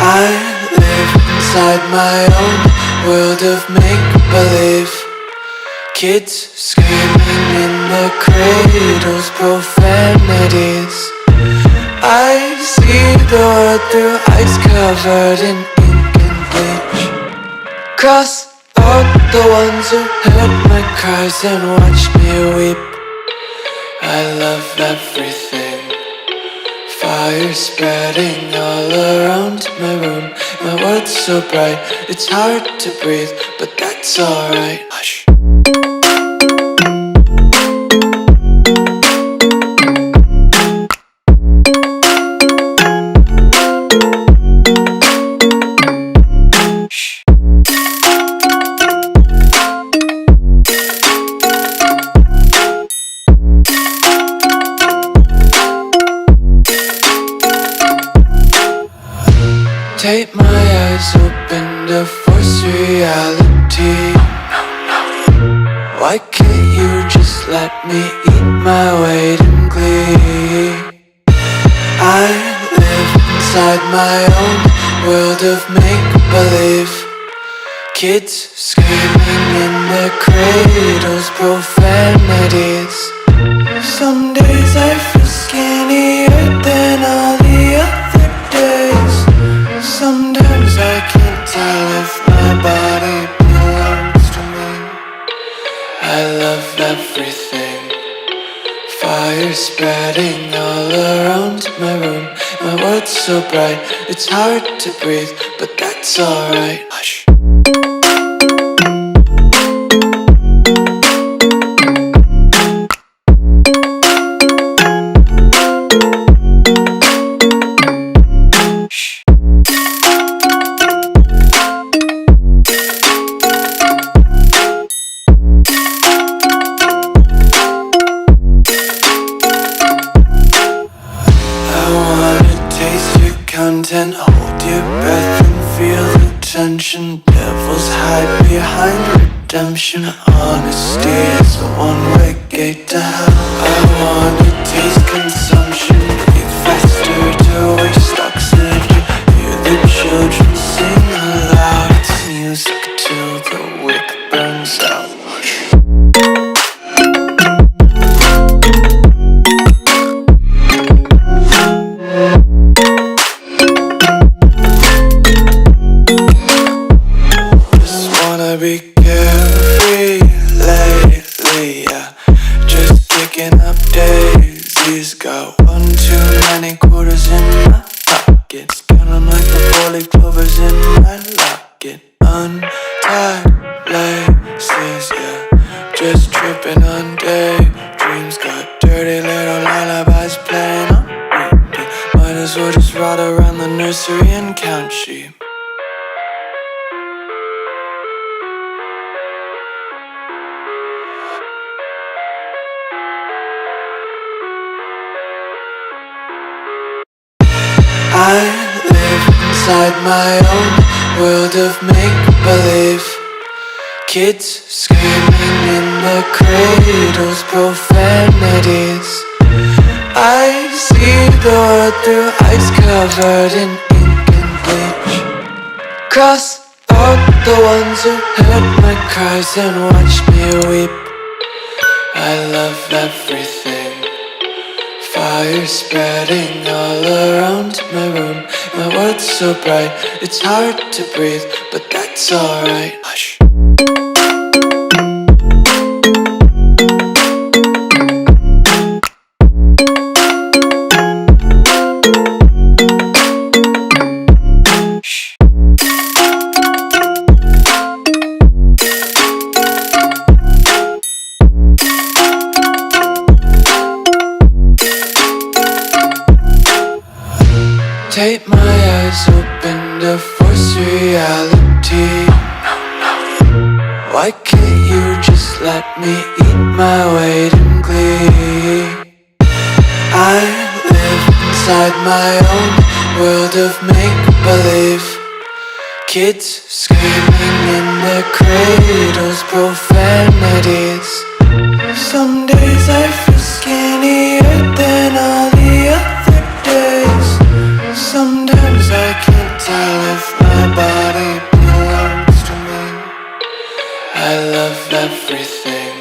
I live inside my own world of make-believe. Kids screaming in the cradles, profanities. I see the world through eyes covered in ink and bleach. Cross out the ones who heard my cries and watched me weep. I love everything. Fire spreading all around my room. My world's so bright, it's hard to breathe, but that's alright. Hush. Tape my eyes open to force reality. Why can't you just let me eat my weight in glee? I live inside my own world of make-believe. Kids screaming in their cradles, profanities. Some days I feel skinnier than all the other days. Sometimes I can't tell if my body belongs to me. I love everything. Fire spreading all around my room. My world's so bright, it's hard to breathe, but that's alright. Hush. Content, hold your breath and feel the tension. Devils hide behind redemption. Honesty is a one-way gate to hell. I wanna taste consumption. Breathe faster to waste oxygen. Hear the children sing aloud. It's music till the wick burns out. Be carefree lately, yeah. Just kicking up daisies. Got one too many quarters in my pockets. Counting like the 4-leaf clovers in my locket. Untied laces, yeah. Just tripping on daydreams. Got dirty little lullabies playing on repeat. Might as well just ride around the nursery and count sheep. I live inside my own world of make-believe. Kids screaming in their cradles, profanities. I see the world through eyes covered in ink and bleach. Cross out the ones who heard my cries and watched me weep. I love everything. Fire spreading all around my room. My world's so bright, it's hard to breathe, but that's alright. Hush. Tape my eyes open to force reality. Why can't you just let me eat my weight in glee? I live inside my own world of make-believe. Kids screaming in their cradles, profanities. Some days I feel skinnier than all the other days. Sometimes I can't I live, my body belongs to me. I love everything.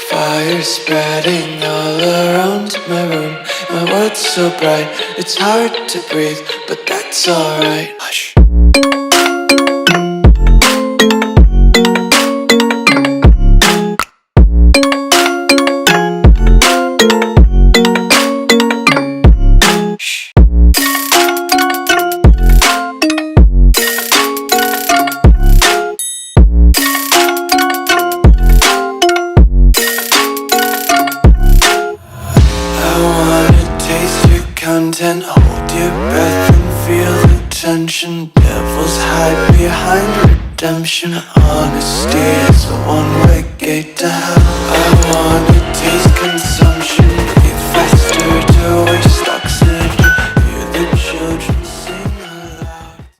Fire spreading all around my room. My world's so bright, it's hard to breathe, but that's alright. Hush. Content, hold your breath and feel the tension. Devils hide behind redemption. Honesty is a one-way gate to hell. I wanna taste consumption, breathe faster to waste